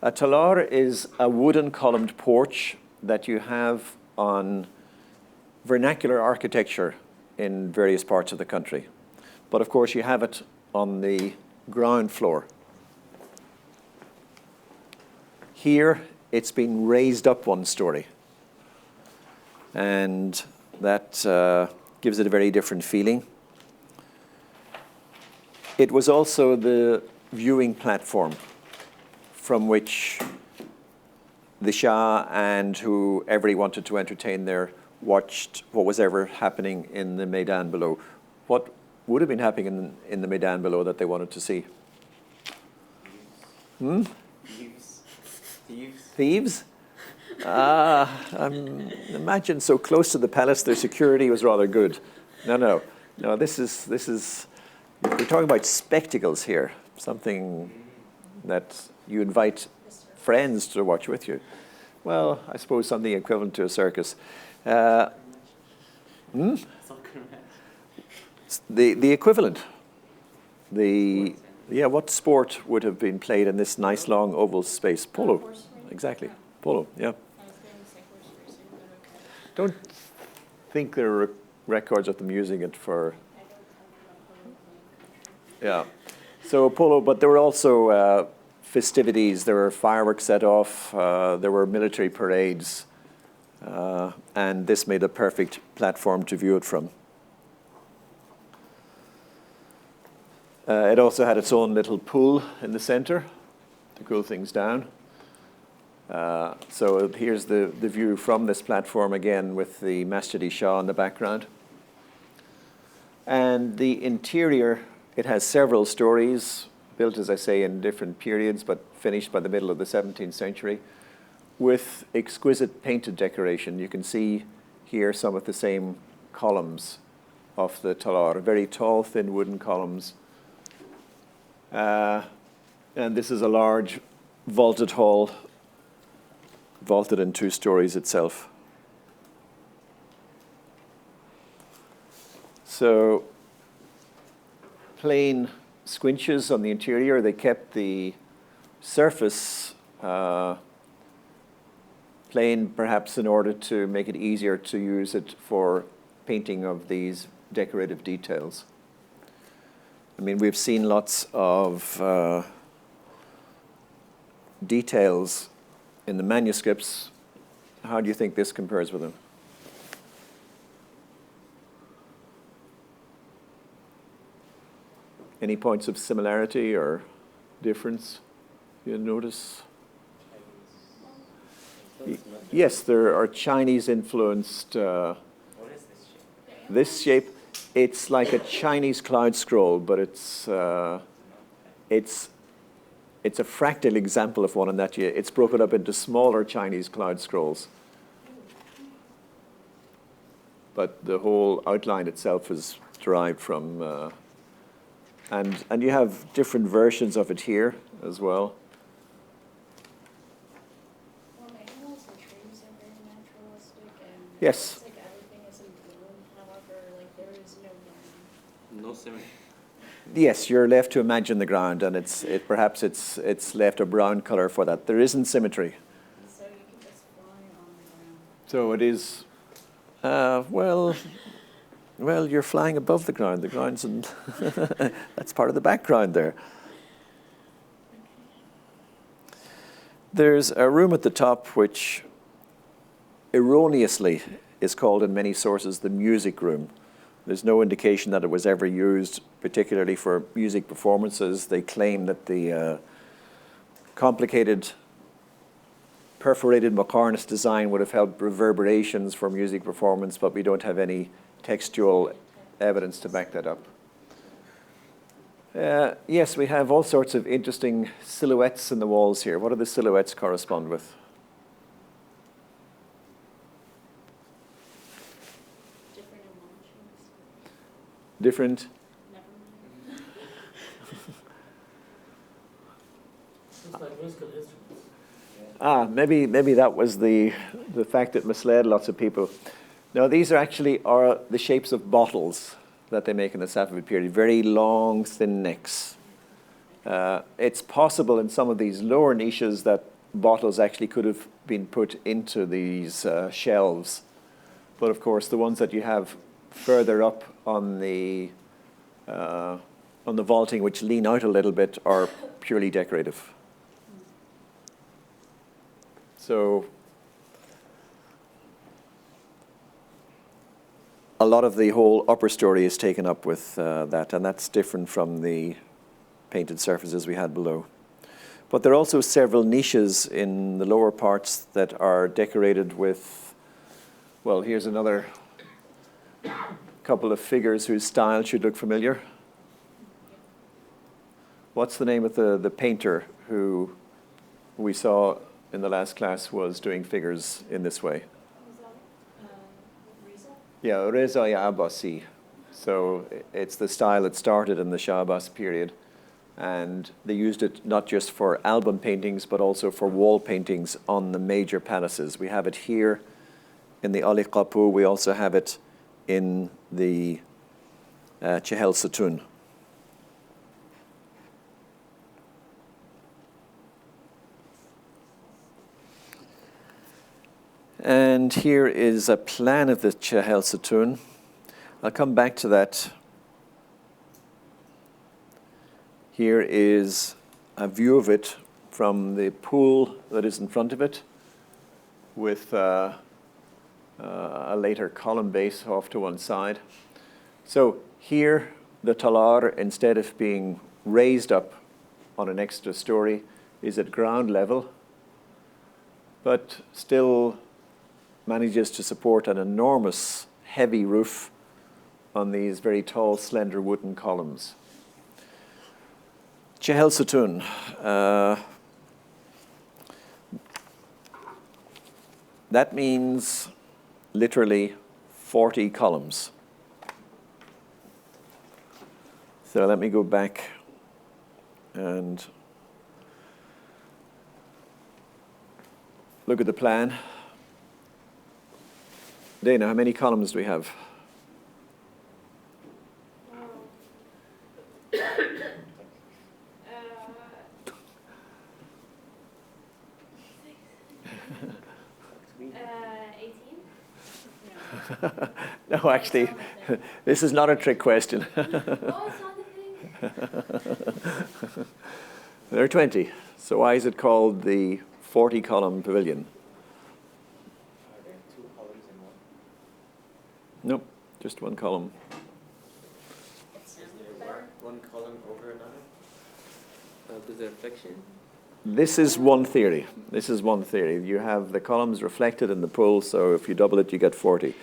Speaker 1: A talar is a wooden columned porch that you have on vernacular architecture in various parts of the country. But of course, you have it on the ground floor. Here, it's been raised up one story. And that gives it a very different feeling. It was also the viewing platform from which the Shah and whoever he wanted to entertain there watched what was ever happening in the Maydan below. What would have been happening in the Maydan below that they wanted to see? Thieves? Imagine so close to the palace, their security was rather good. No, this is, we're talking about spectacles here, something that you invite friends to watch with you. Well, I suppose something equivalent to a circus. The equivalent. What sport would have been played in this nice long oval space? Polo. Exactly. Polo, yeah.
Speaker 2: I was going to say horse racing, but okay.
Speaker 1: Don't think there are records of them using it for...
Speaker 2: I don't come from a polo playing country.
Speaker 1: Yeah. So polo, but there were also festivities. There were fireworks set off. There were military parades. And this made a perfect platform to view it from. It also had its own little pool in the center to cool things down. So here's the view from this platform again with the Masjid-i Shah in the background. And the interior, it has several stories, built, as I say, in different periods, but finished by the middle of the 17th century, with exquisite painted decoration. You can see here some of the same columns of the talar, very tall, thin wooden columns. And this is a large vaulted hall, vaulted in 2 stories itself. So plain squinches on the interior. They kept the surface plain, perhaps in order to make it easier to use it for painting of these decorative details. I mean, we've seen lots of details in the manuscripts. How do you think this compares with them? Any points of similarity or difference you notice? Yes, there are Chinese-influenced.
Speaker 5: What is this shape?
Speaker 1: This shape, it's like a Chinese cloud scroll, but it's a fractal example of one in that it's broken up into smaller Chinese cloud scrolls. But the whole outline itself is derived from, and you have different versions of it here as well.
Speaker 2: Well, the animals and trees are very naturalistic, and
Speaker 1: Yes.
Speaker 2: it's like everything is in bloom. However, like there is no ground.
Speaker 3: No symmetry.
Speaker 1: Yes, you're left to imagine the ground, and perhaps it's left a brown color for that. There isn't symmetry.
Speaker 2: So you can just fly on the ground.
Speaker 1: So it is, well, you're flying above the ground. The ground's in, that's part of the background there. There's a room at the top which erroneously is called in many sources the music room. There's no indication that it was ever used particularly for music performances. They claim that the complicated perforated muqarnas design would have helped reverberations for music performance, but we don't have any textual evidence to back that up. Yes, we have all sorts of interesting silhouettes in the walls here. What do the silhouettes correspond with?
Speaker 2: Different emotions.
Speaker 1: Different?
Speaker 2: Never mind.
Speaker 6: Looks like musical instruments.
Speaker 1: Maybe that was the fact that misled lots of people. No, these are the shapes of bottles that they make in the Safavid period, very long, thin necks. It's possible in some of these lower niches that bottles actually could have been put into these shelves. But of course, the ones that you have further up on the vaulting, which lean out a little bit, are purely decorative. So a lot of the whole upper story is taken up with that, and that's different from the painted surfaces we had below. But there are also several niches in the lower parts that are decorated with, well, here's another couple of figures whose style should look familiar. What's the name of the painter who we saw in the last class was doing figures in this way?
Speaker 2: Reza?
Speaker 1: Yeah, Reza Abbasi. So it's the style that started in the Shah Abbas period. And they used it not just for album paintings, but also for wall paintings on the major palaces. We have it here in the Ali Qapu. We also have it in the Chehel Satun. And here is a plan of the Chehel Satun. I'll come back to that. Here is a view of it from the pool that is in front of it, with a later column base off to one side. So here, the talar, instead of being raised up on an extra story, is at ground level, but still manages to support an enormous, heavy roof on these very tall, slender wooden columns. Chehel Satun. That means literally 40 columns. So let me go back and look at the plan. Dana, how many columns do we have? No, actually, this is not a trick question.
Speaker 4: Oh, it's not the thing.
Speaker 1: There are 20. So why is it called the 40-column pavilion?
Speaker 5: Are there two columns in one?
Speaker 1: Nope, just one column.
Speaker 2: It sounds
Speaker 3: Is
Speaker 2: better.
Speaker 3: there one column over another? Is there reflection?
Speaker 1: This is one theory. This is one theory. You have the columns reflected in the pool, so if you double it, you get 40.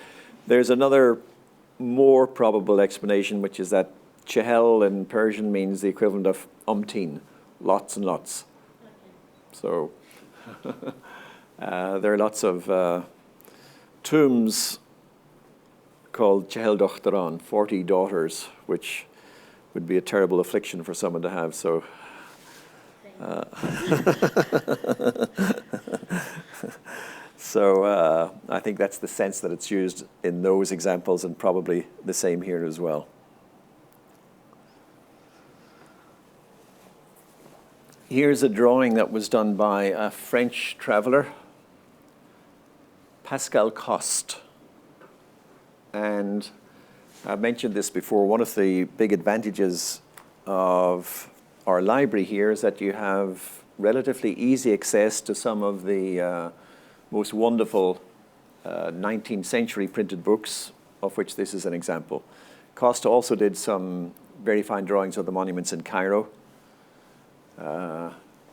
Speaker 1: There's another more probable explanation, which is that Chehel in Persian means the equivalent of umpteen, lots and lots.
Speaker 2: Okay.
Speaker 1: So there are lots of tombs called Chehel Dochtaran, 40 daughters, which would be a terrible affliction for someone to have. So. So I think that's the sense that it's used in those examples, and probably the same here as well. Here's a drawing that was done by a French traveler, Pascal Coste. And I've mentioned this before. One of the big advantages of our library here is that you have relatively easy access to some of the most wonderful 19th century printed books, of which this is an example. Costa also did some very fine drawings of the monuments in Cairo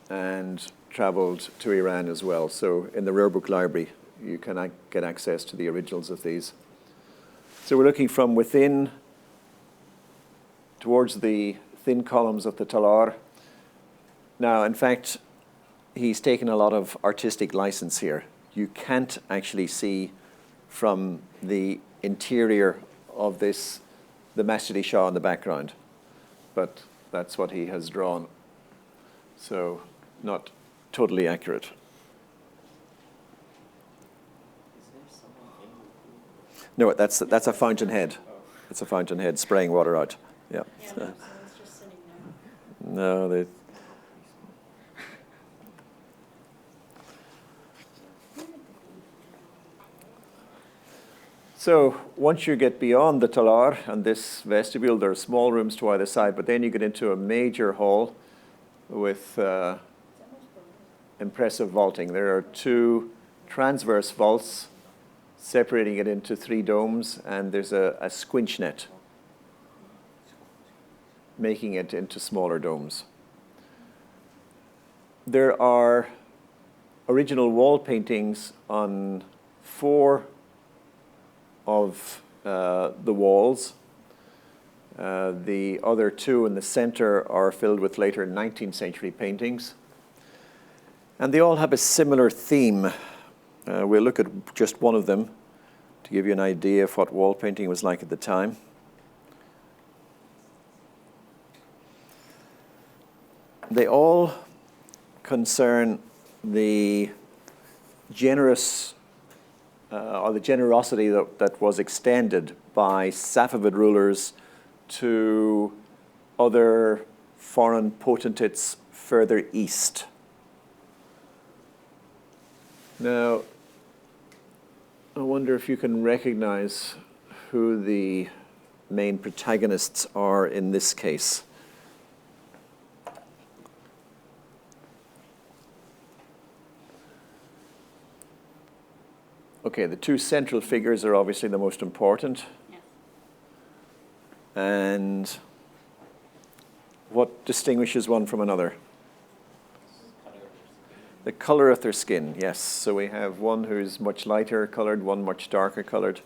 Speaker 1: and traveled to Iran as well. So in the Rare Book Library, you can get access to the originals of these. So we're looking from within towards the thin columns of the talar. Now, in fact, he's taken a lot of artistic license here. You can't actually see from the interior of this the Masjid-i Shah in the background, but that's what he has drawn. So not totally accurate.
Speaker 5: Is there someone in the pool?
Speaker 1: No, that's a fountainhead. It's a fountainhead spraying water out. Yeah.
Speaker 2: Yeah, no, so it's just sitting there.
Speaker 1: No, they. So once you get beyond the talar and this vestibule, there are small rooms to either side, but then you get into a major hall with impressive vaulting. There are 2 transverse vaults separating it into 3 domes, and there's a squinch net making it into smaller domes. There are original wall paintings on 4 of the walls. The other 2 in the center are filled with later 19th century paintings. And they all have a similar theme. We'll look at just one of them to give you an idea of what wall painting was like at the time. They all concern the generous or the generosity that was extended by Safavid rulers to other foreign potentates further east. Now, I wonder if you can recognize who the main protagonists are in this case. Okay, the 2 central figures are obviously the most important.
Speaker 2: Yes.
Speaker 1: And what distinguishes one from another? The color of their skin, yes. So we have one who's much lighter colored, one much darker colored.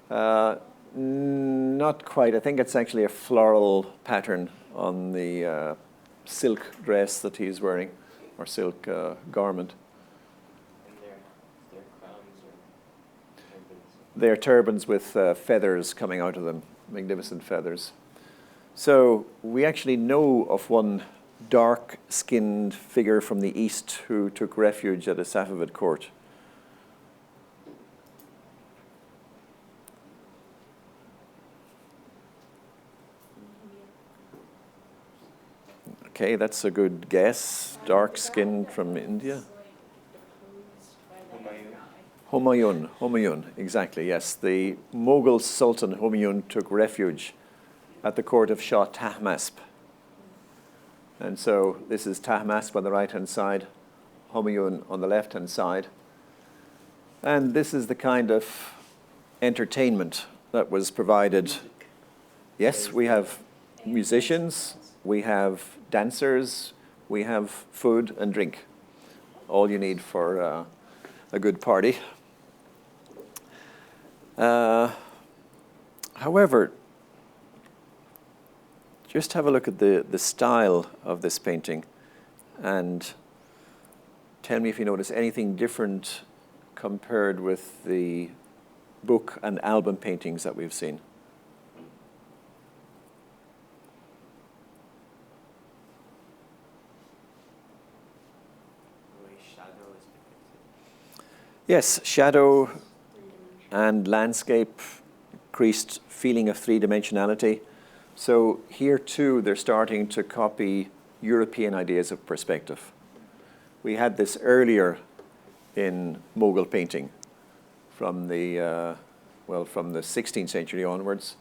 Speaker 1: Not quite. I think it's actually a floral pattern on the silk dress that he's wearing, or silk garment.
Speaker 5: And their crowns or turbans?
Speaker 1: They're turbans with feathers coming out of them, magnificent feathers. So we actually know of one dark-skinned figure from the east who took refuge at a Safavid court. Okay, that's a good guess. Dark-skinned from India. Humayun, exactly, yes. The Mughal Sultan Humayun took refuge at the court of Shah Tahmasp. And so this is Tahmasp on the right-hand side, Humayun on the left-hand side. And this is the kind of entertainment that was provided. Yes, we have musicians, we have dancers, we have food and drink. All you need for a good party. However, just have a look at the style of this painting and tell me if you notice anything different compared with the book and album paintings that we've seen.
Speaker 5: The way shadow is depicted.
Speaker 1: Yes, shadow and landscape, increased feeling of three-dimensionality. So here too, they're starting to copy European ideas of perspective. We had this earlier in Mughal painting from the, from the 16th century onwards.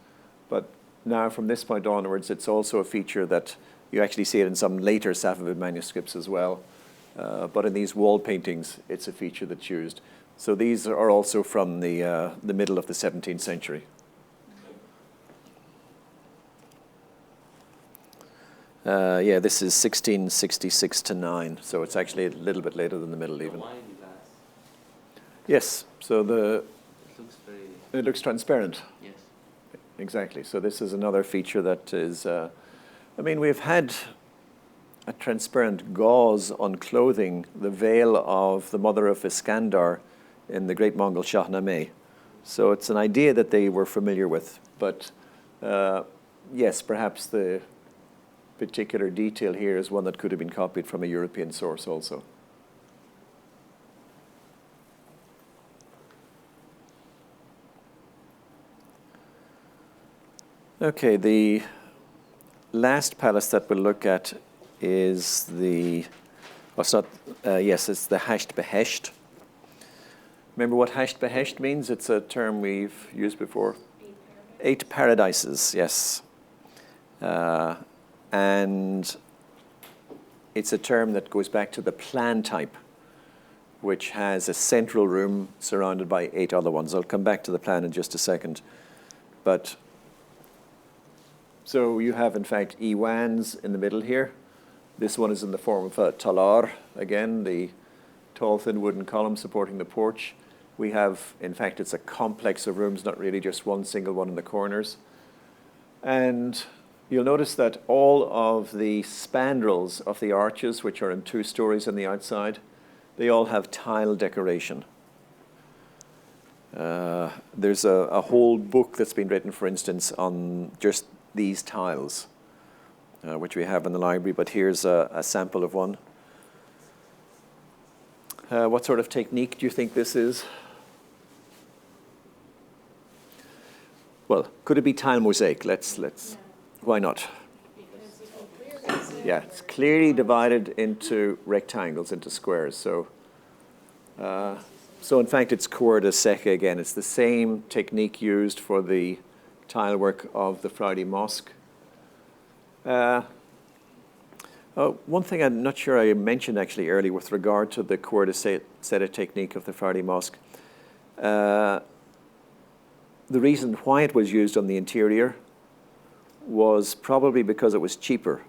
Speaker 1: But now from this point onwards, it's also a feature that you actually see it in some later Safavid manuscripts as well. But in these wall paintings, it's a feature that's used. So these are also from the middle of the 17th century. Yeah, this is 1666 to 9, so it's actually a little bit later than the middle even.
Speaker 3: Wine glass.
Speaker 1: Yes, so
Speaker 3: It looks very.
Speaker 1: it looks transparent.
Speaker 3: Yes.
Speaker 1: Exactly. So this is another feature that is, I mean, we've had a transparent gauze on clothing, the veil of the mother of Iskandar in the Great Mongol Shahnameh. So it's an idea that they were familiar with. But yes, perhaps the particular detail here is one that could have been copied from a European source also. Okay, the last palace that we'll look at is the, oh, it's not, yes, it's the Hasht Behesht. Remember what Hasht Behesht means? It's a term we've used before. 8 paradises, yes. And it's a term that goes back to the plan type, which has a central room surrounded by 8 other ones. I'll come back to the plan in just a second. But so you have, in fact, iwans in the middle here. This one is in the form of a talar, again, the tall, thin wooden column supporting the porch. We have, in fact, it's a complex of rooms, not really just one single one in the corners. And you'll notice that all of the spandrels of the arches, which are in 2 stories on the outside, they all have tile decoration. There's a whole book that's been written, for instance, on just these tiles, which we have in the library, but here's a sample of one. What sort of technique do you think this is? Well, could it be tile mosaic? Let's. Why not? Yeah, it's clearly divided into rectangles, into squares. So in fact, it's corda secca again. It's the same technique used for the tile work of the Friday Mosque. One thing I'm not sure I mentioned actually earlier with regard to the corda secca technique of the Friday Mosque. The reason why it was used on the interior was probably because it was cheaper.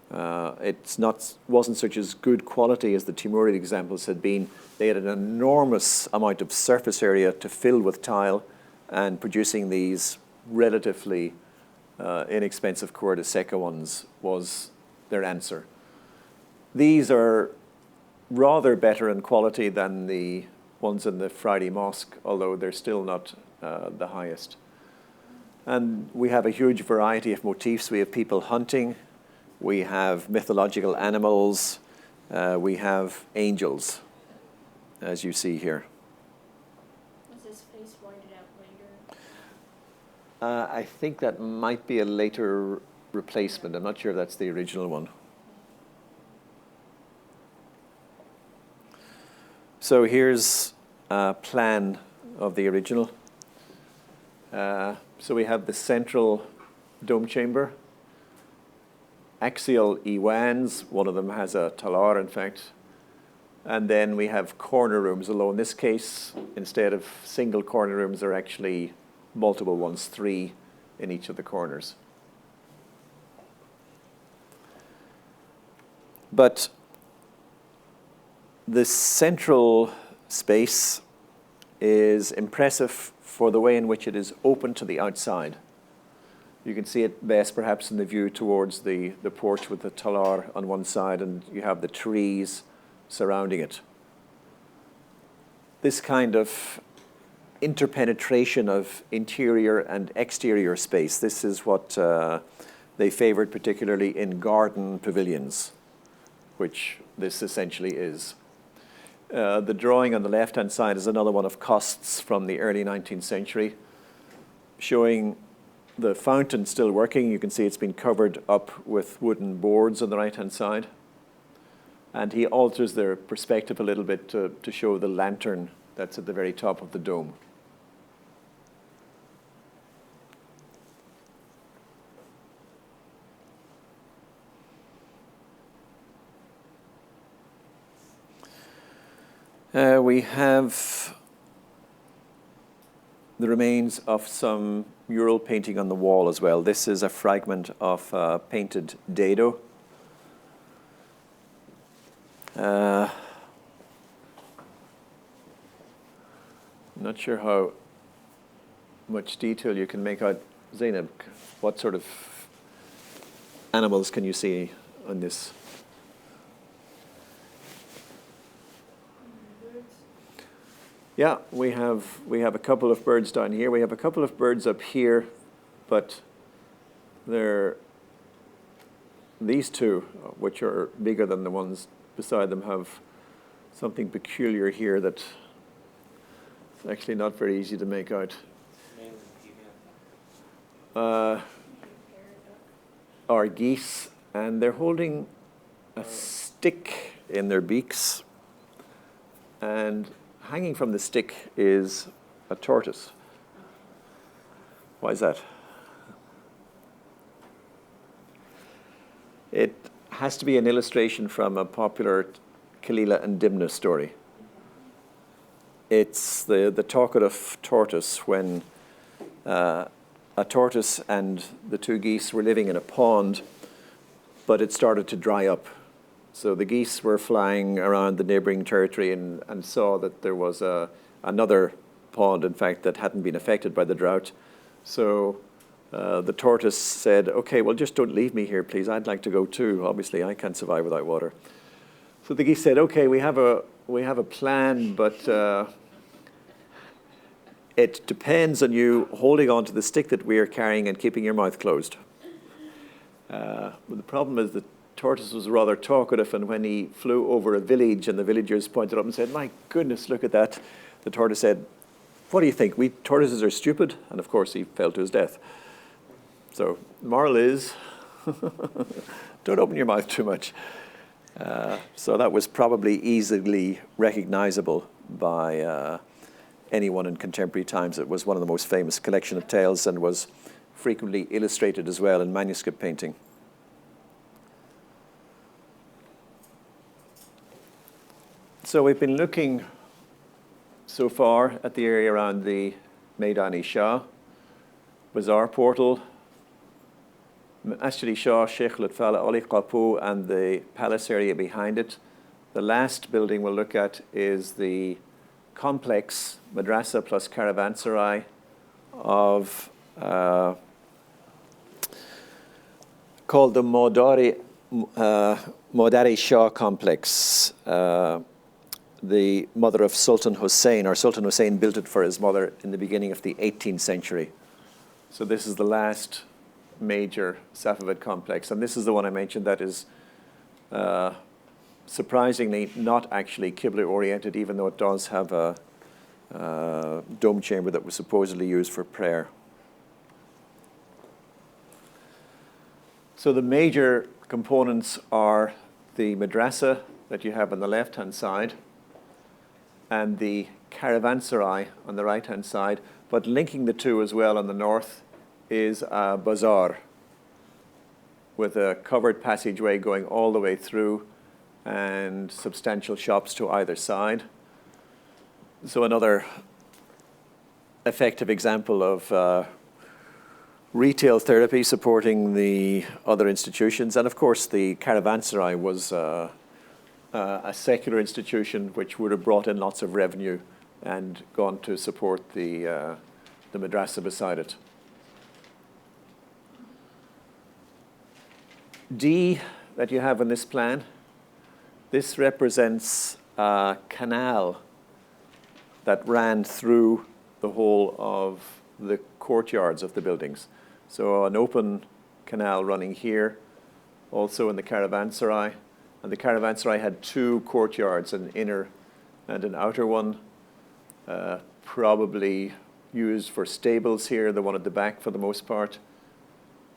Speaker 1: Wasn't such as good quality as the Teymourian examples had been. They had an enormous amount of surface area to fill with tile, and producing these relatively inexpensive corda secca ones was their answer. These are rather better in quality than the ones in the Friday Mosque, although they're still not the highest. And we have a huge variety of motifs. We have people hunting, we have mythological animals, we have angels, as you see here.
Speaker 2: Was his face whited out later?
Speaker 1: I think that might be a later replacement. I'm not sure if that's the original one. So here's a plan of the original. So we have the central dome chamber, axial iwans, one of them has a talar, in fact, and then we have corner rooms, although in this case, instead of single corner rooms, there are actually multiple ones, 3 in each of the corners. But the central space is impressive for the way in which it is open to the outside. You can see it best perhaps in the view towards the porch with the talar on one side, and you have the trees surrounding it. This kind of interpenetration of interior and exterior space, this is what they favored particularly in garden pavilions, which this essentially is. The drawing on the left-hand side is another one of Coste's from the early 19th century, showing the fountain still working. You can see it's been covered up with wooden boards on the right-hand side. And he alters the perspective a little bit to show the lantern that's at the very top of the dome. We have the remains of some mural painting on the wall as well. This is a fragment of painted dado. Not sure how much detail you can make out. Zainab, what sort of animals can you see on this? Yeah, we have a couple of birds down here. We have a couple of birds up here, but these two, which are bigger than the ones beside them, have something peculiar here that it's actually not very easy to make out. Are geese, and they're holding a stick in their beaks, and hanging from the stick is a tortoise. Why is that? It has to be an illustration from a popular Kalila and Dimna story. It's the talkative tortoise when a tortoise and the two geese were living in a pond, but it started to dry up. So the geese were flying around the neighboring territory and saw that there was another pond, in fact, that hadn't been affected by the drought. So the tortoise said, okay, well, just don't leave me here, please. I'd like to go too. Obviously, I can't survive without water. So the geese said, okay, we have a plan, but it depends on you holding on to the stick that we are carrying and keeping your mouth closed. But the problem is the tortoise was rather talkative, and when he flew over a village and the villagers pointed up and said, my goodness, look at that, the tortoise said, what do you think? We tortoises are stupid? And of course he fell to his death. So the moral is, don't open your mouth too much. So that was probably easily recognizable by anyone in contemporary times. It was one of the most famous collection of tales and was frequently illustrated as well in manuscript painting. So we've been looking so far at the area around the Maydan-i Shah, Bazaar Portal, Masjid-i Shah, Sheikh Lutfala Ali Qapu, and the palace area behind it. The last building we'll look at is the complex Madrasa plus Caravanserai of called the Madar-i Shah complex. The mother of Sultan Hussein, or Sultan Hussein built it for his mother in the beginning of the 18th century. So this is the last major Safavid complex, and this is the one I mentioned that is surprisingly not actually Qibla oriented, even though it does have a dome chamber that was supposedly used for prayer. So the major components are the Madrasa that you have on the left-hand side and the Caravanserai on the right-hand side, but linking the two as well on the north is a bazaar with a covered passageway going all the way through and substantial shops to either side. So another effective example of retail therapy supporting the other institutions. And of course, the Caravanserai was a secular institution which would have brought in lots of revenue and gone to support the madrasa beside it. D that you have on this plan, this represents a canal that ran through the whole of the courtyards of the buildings. So an open canal running here, also in the Caravanserai. And the Caravanserai had two courtyards, an inner and an outer one, probably used for stables here, the one at the back for the most part,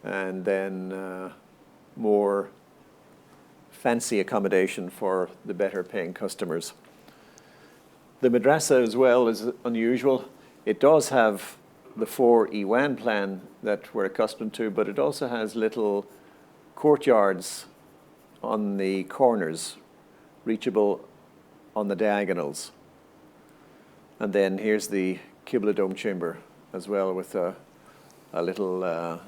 Speaker 1: and then more fancy accommodation for the better paying customers. The madrasa as well is unusual. It does have the 4 Iwan plan that we're accustomed to, but it also has little courtyards on the corners, reachable on the diagonals. And then here's the Qibla dome chamber as well, with a little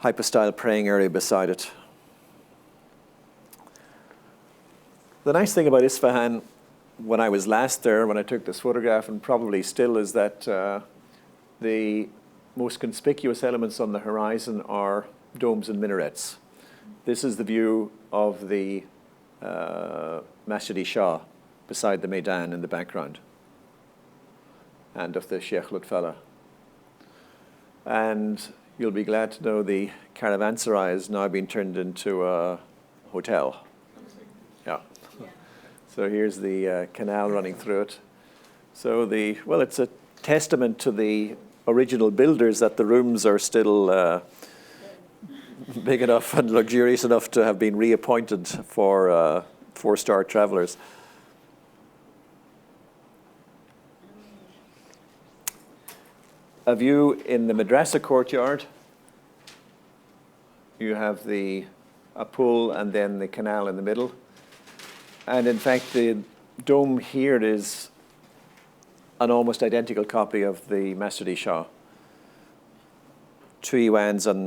Speaker 1: hypostyle praying area beside it. The nice thing about Isfahan, when I was last there, when I took this photograph, and probably still, is that the most conspicuous elements on the horizon are domes and minarets. This is the view of the Masjid-i-Shah beside the Maydan in the background, and of the Sheikh Lutfallah. And you'll be glad to know the Caravanserai has now been turned into a hotel. Yeah. So here's the canal running through it. So well, it's a testament to the original builders that the rooms are still big enough and luxurious enough to have been reappointed for 4-star travelers. A view in the Madrasa courtyard. You have a pool and then the canal in the middle. And in fact, the dome here is an almost identical copy of the Masjid-i-Shah. Two minarets on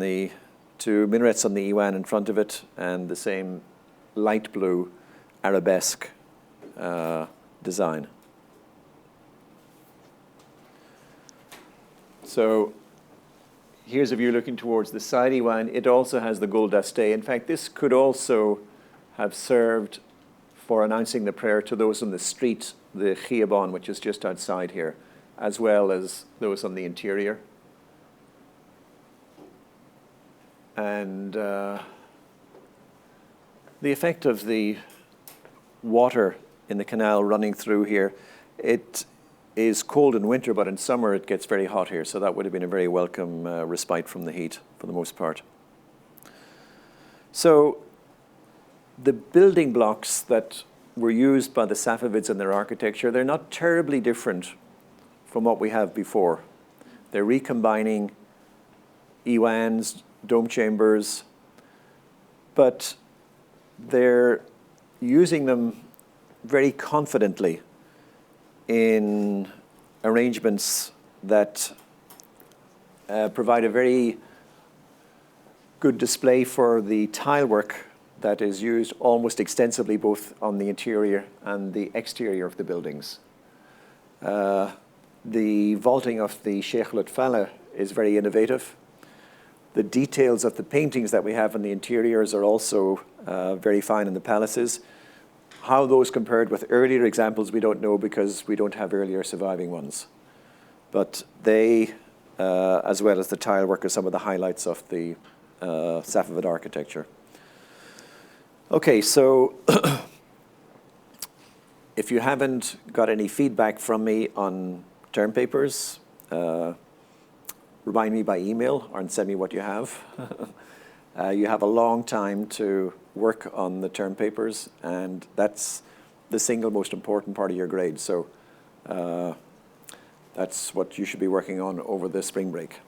Speaker 1: the Iwan in front of it, and the same light blue arabesque design. So here's a view looking towards the side Iwan. It also has the Guldaste. In fact, this could also have served for announcing the prayer to those on the street, the Khiyabon, which is just outside here, as well as those on the interior. And the effect of the water in the canal running through here, it is cold in winter, but in summer it gets very hot here, so that would have been a very welcome respite from the heat for the most part. So the building blocks that were used by the Safavids in their architecture, they're not terribly different from what we have before. They're recombining Iwans, dome chambers, but they're using them very confidently in arrangements that provide a very good display for the tile work that is used almost extensively both on the interior and the exterior of the buildings. The vaulting of the Sheikh Lutfallah is very innovative. The details of the paintings that we have in the interiors are also very fine in the palaces. How those compared with earlier examples, we don't know, because we don't have earlier surviving ones. But they, as well as the tile work, are some of the highlights of the Safavid architecture. Okay, so if you haven't got any feedback from me on term papers, remind me by email or send me what you have. You have a long time to work on the term papers, and that's the single most important part of your grade. So that's what you should be working on over the spring break.